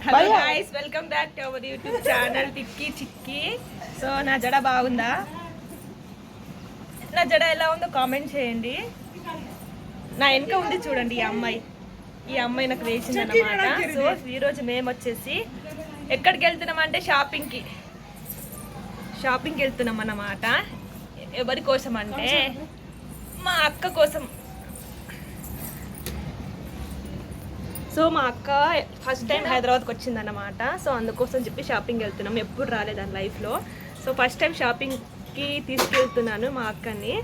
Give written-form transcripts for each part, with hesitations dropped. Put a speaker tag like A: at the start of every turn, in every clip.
A: Hello guys, welcome back to our YouTube channel tikki chikki. So నా జడ బాగుందా? నా జడ ఎలా ఉందో కామెంట్ చేయండి. నా వెనక ఉంది చూడండి ఈ అమ్మాయి నాకు వేసింది అన్నమాట. సో ఈరోజు మేము వచ్చేసి ఎక్కడికి వెళ్తున్నామంటే షాపింగ్కి వెళ్తున్నాం అన్నమాట. ఎవరి కోసం అంటే మా అక్క కోసం. సో మా అక్క ఫస్ట్ టైం హైదరాబాద్కి వచ్చిందన్నమాట. సో అందుకోసం చెప్పి షాపింగ్ వెళ్తున్నాం. ఎప్పుడు రాలేదు దాని లైఫ్లో. సో ఫస్ట్ టైం షాపింగ్కి తీసుకెళ్తున్నాను మా అక్కని.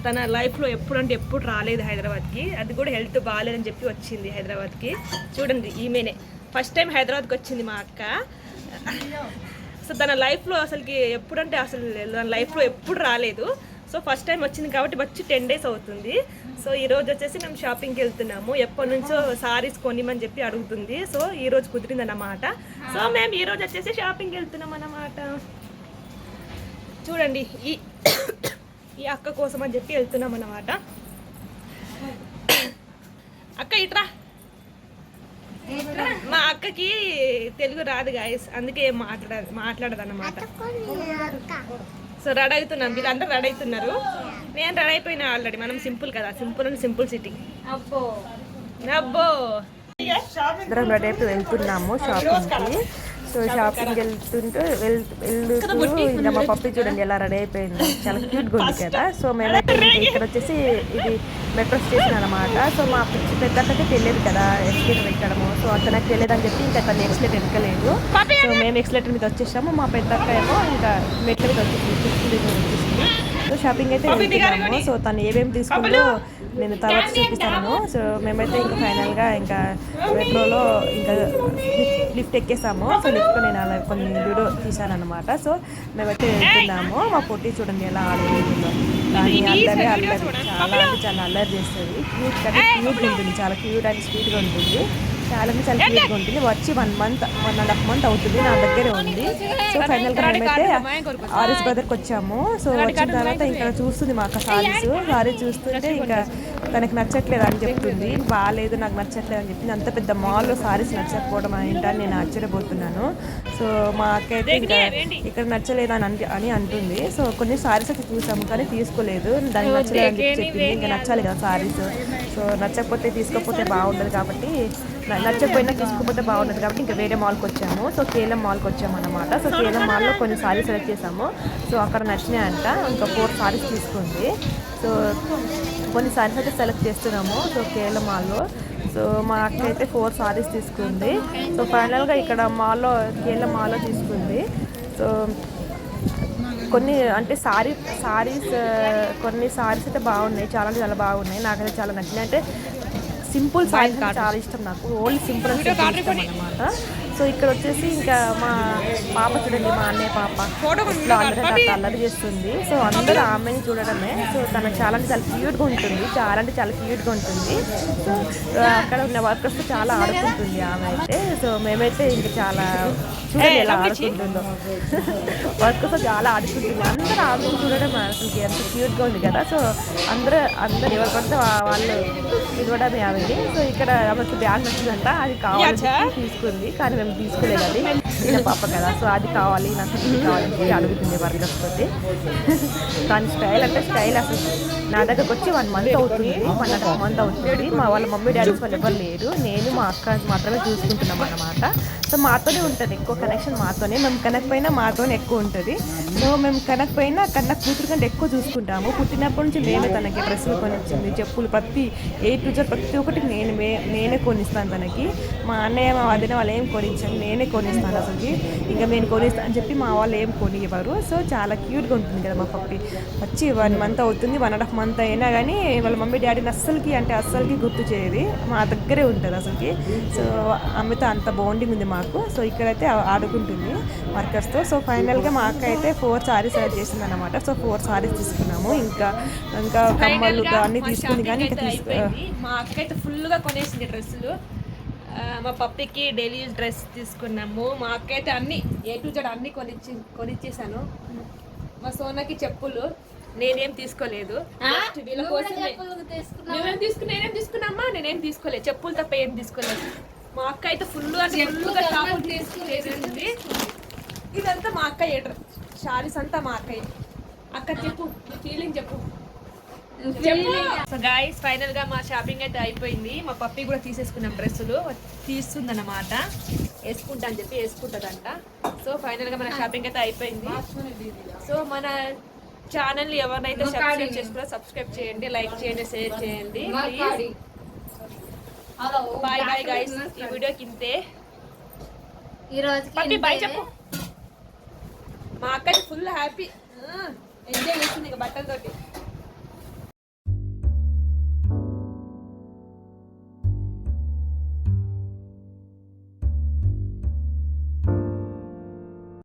A: తన లైఫ్లో ఎప్పుడు రాలేదు హైదరాబాద్కి. అది కూడా హెల్త్ బాగాలేదని చెప్పి వచ్చింది హైదరాబాద్కి. చూడండి, ఈమెనే ఫస్ట్ టైం హైదరాబాద్కి వచ్చింది మా అక్క. సో తన లైఫ్లో తన లైఫ్లో ఎప్పుడు రాలేదు. సో ఫస్ట్ టైం వచ్చింది కాబట్టి వచ్చి 10 days అవుతుంది. సో ఈరోజు వచ్చేసి మేము షాపింగ్కి వెళ్తున్నాము. ఎప్పటి నుంచో సారీస్ కొనిమని చెప్పి అడుగుతుంది. సో ఈరోజు కుదిరింది అన్నమాట. సో మేము ఈరోజు వచ్చేసి షాపింగ్కి వెళ్తున్నాం అన్నమాట. చూడండి, ఈ అక్క కోసం అని చెప్పి వెళ్తున్నాం అన్నమాట. అక్క ఇట్రా. మా అక్కకి తెలుగు రాదు గాయస్, అందుకే ఏం మాట్లాడదు అన్నమాట. సో రెడీ అవుతున్నాం, వీళ్ళందరూ రెడీ అవుతున్నారు. నేను రెడీ అయిపోయినా ఆల్రెడీ. మనం సింపుల్ కదా, సింపుల్ సిటీ. అబ్బో అందరం రెడీ అయిపోయి వెళ్తున్నాము షాపింగ్కి. సో షాపింగ్ వెళ్తూ ఇంకా మా పప్పి చూడండి ఎలా రెడీ అయిపోయింది. చాలా క్యూట్గా ఉంది కదా. సో మేమైతే ఇక్కడ వచ్చేసి ఇది మెట్రో స్టేషన్ అనమాట. సో మా పెద్దక్కకి తెలియదు కదా ఎక్స్లేటర్ ఎక్కడము. సో తనకు తెలియదు అని చెప్పి ఇంకా తను ఎక్స్లేటర్ ఎక్కలేదు. సో మేము ఎక్స్లేటర్ మీద వచ్చేసాము. మా పెద్దక్క ఏమో ఇంకా మెట్ల మీద వచ్చేసింది. సో షాపింగ్ అయితే వెళ్తున్నాము. సో తను ఏమేమి తీసుకుందో నేను తర్వాత చూపిస్తాను. సో మేమైతే ఇంకా ఫైనల్గా ఇంకా మెట్రోలో ఇంకా లిఫ్ట్ ఎక్కేసాము. సో లిఫ్ట్లో నేను అలా కొన్ని వీడియో తీశాను అనమాట. సో మేమైతే వెళ్తున్నాము. మా పొట్టి చూడండి ఎలా ఆడుకుంటుందో. కానీ చాలా అల్లరి చేస్తుంది. క్యూట్ ఉంటుంది, చాలా క్యూట్ అండ్ స్వీట్గా ఉంటుంది. చాలా క్యూట్గా ఉంటుంది. వచ్చి 1.5 month అవుతుంది, నా దగ్గరే ఉంది. సో ఫైనల్గా మేమైతే ఆర్ఎస్ బ్రదర్కి వచ్చాము. సో వచ్చిన తర్వాత ఇంకా చూస్తుంది మా అక్క సారీస్ చూస్తుంటే ఇంకా తనకి నచ్చట్లేదు అని చెప్తుంది. బాగాలేదు, నాకు నచ్చట్లేదు అని చెప్పింది. అంత పెద్ద మాల్లో సారీస్ నచ్చకపోవడం ఏంటని నేను ఆశ్చర్యపోతున్నాను. సో మా అక్క అయితే ఇంకా ఇక్కడ నచ్చలేదు అని అంటుంది. సో కొన్ని సారీస్ అయితే చూసాము కానీ తీసుకోలేదు. దానికి నచ్చలేదు అని చెప్పింది. ఇంకా నచ్చాలి కదా సారీస్. సో నచ్చకపోతే తీసుకోకపోతే బాగుండదు కాబట్టి, నచ్చకపోయినా తీసుకోకపోతే బాగుండదు కాబట్టి ఇంకా వేరే మాల్కి వచ్చాము. సో కేలం మాల్కి వచ్చాము అన్నమాట. సో కేలం మాల్లో కొన్ని సారీస్ సెలెక్ట్ చేసాము. సో అక్కడ నచ్చినాయంట. ఇంకా 4 సారీస్ తీసుకుంది. సో కొన్ని సారీస్ అయితే సెలెక్ట్ చేస్తున్నాము. సో కేలం మాల్లో సో మా అక్క అయితే 4 సారీస్ తీసుకుంది. సో ఫైనల్గా ఇక్కడ కేలం మాల్లో తీసుకుంది. సో కొన్ని అంటే కొన్ని సారీస్ అయితే బాగున్నాయి, చాలా బాగున్నాయి. నాకైతే చాలా నచ్చినాయి. అంటే సింపుల్ సారీస్ చాలా ఇష్టం నాకు. ఓన్లీ సింపుల్ అంటే ఇష్టం అన్నమాట. సో ఇక్కడ వచ్చేసి ఇంకా మా పాప చూడండి, మా అన్నయ్య పాప అందరూ అల్లరి చేస్తుంది. సో అందరూ ఆమెని చూడడమే. సో తను చాలా క్యూట్గా ఉంటుంది. చాలా క్యూట్గా ఉంటుంది. సో అక్కడ ఉన్న వర్కర్స్తో చాలా ఆడుకుంటుంది ఆమె అయితే. సో మేమైతే ఇంకా చాలా చూడండి ఎలా ఆడుకుంటుందో. వర్కర్స్తో చాలా ఆడుకుంటుంది. అందరూ ఆమెను చూడడం అసలు ఎంత క్యూట్గా ఉంది కదా. సో అందరూ ఎవరు పడితే వాళ్ళు పిలవడమే ఆమెని. సో ఇక్కడ ఆమెకు బ్యాగ్ నచ్చిందంట, అది కావాలని తీసుకుంది. కానీ మేము తీసుకోలేదు, అది చిన్న పాప కదా. సో అది కావాలి, నాకు ఇది కావాలని అడుగుతుంది వర్కర్స్ తోటి. దాని స్టైల్ అసలు నా దగ్గరకు వచ్చి 1 month అవుతుంది, 1.5 month అవుతుంది. వాళ్ళ మమ్మీ డాడీస్ వాళ్ళు ఎవరు లేరు, నేను మా అక్క మాత్రమే చూసుకుంటున్నాం అన్నమాట. సో మాతోనే ఉంటుంది ఎక్కువ కనెక్షన్, మాతోనే. మేము కనకపోయినా మాతోనే ఎక్కువ ఉంటుంది. సో మేము కనకపోయినా కన్నా కూతురు కంటే ఎక్కువ చూసుకుంటాము. పుట్టినప్పటి నుంచి నేనే తనకి డ్రెస్సులు కొనిచ్చింది, చెప్పులు, ప్రతి A to Z ప్రతి ఒక్కటి నేనే కొనిస్తాను తనకి. మా అన్నయ్య మా వదిన వాళ్ళు ఏం కొనిచ్చాను, నేనే కొనిస్తాను అసలుకి. ఇంకా నేను కొనిస్తాను అని చెప్పి మా వాళ్ళు ఏం కొనివ్వరు. సో చాలా క్యూట్గా ఉంటుంది కదా మా పప్పి. వచ్చి 1 month అవుతుంది, 1.5 month అయినా కానీ వాళ్ళ మమ్మీ డాడీని అస్సలకి గుర్తు చేయదు. మా దగ్గరే ఉంటుంది అసలుకి. సో ఆమెతో అంత బాండింగ్ ఉంది మాకు. సో ఇక్కడైతే ఆడుకుంటుంది వర్కర్స్తో. సో ఫైనల్గా మా అక్క అయితే 4 సారీస్ సెలెక్ట్ చేసింది అనమాట. సో 4 సారీస్ తీసుకున్నాము. ఇంకా కమ్మలు అన్నీ తీసుకుంది. కానీ ఇంకా మా అక్క అయితే ఫుల్గా కొనేసింది డ్రెస్సులు. మా పప్పికి డైలీ యూజ్ డ్రెస్ తీసుకున్నాము. మా అక్క అయితే అన్ని A to Z అన్నీ కొనిచ్చేసాను. మా సోనాకి చెప్పులు నేనేం తీసుకోలేదు. వీళ్ళ కోసం నేనేం తీసుకున్నామ్మా, నేనేం తీసుకోలేదు. చెప్పులు తప్ప ఏం తీసుకోలేదు. మా అక్క అయితే ఫుల్గా టాపులు తీసుకునేసింది. ఇదంతా మా అక్క ఏటర్ శారీస్ అంతా మా అక్క. అక్క చెప్పు ఫీలింగ్ చెప్పు. సో గైస్ ఫైనల్ గా మా షాపింగ్ అయితే అయిపోయింది. మా పప్పి కూడా తీసేసుకున్నాం డ్రెస్సులు, తీస్తుందన్నమాట. వేసుకుంటా అని చెప్పి వేసుకుంటుందంట. సో ఫైనల్ గా మన షాపింగ్ అయితే అయిపోయింది. సో మన ఛానల్ ఎవరినైతే సబ్స్క్రైబ్ చేసుకున్నా సబ్స్క్రైబ్ చేయండి, లైక్ చేయండి, షేర్ చేయండి ప్లీజ్. Bye bye guys. ఈ వీడియోకి ఇంతే. పప్పి బాయ్ చెప్పు. మా అక్క ఫుల్ హ్యాపీ ఎంజాయ్ చేస్తుంది ఇక బట్టలతోటి.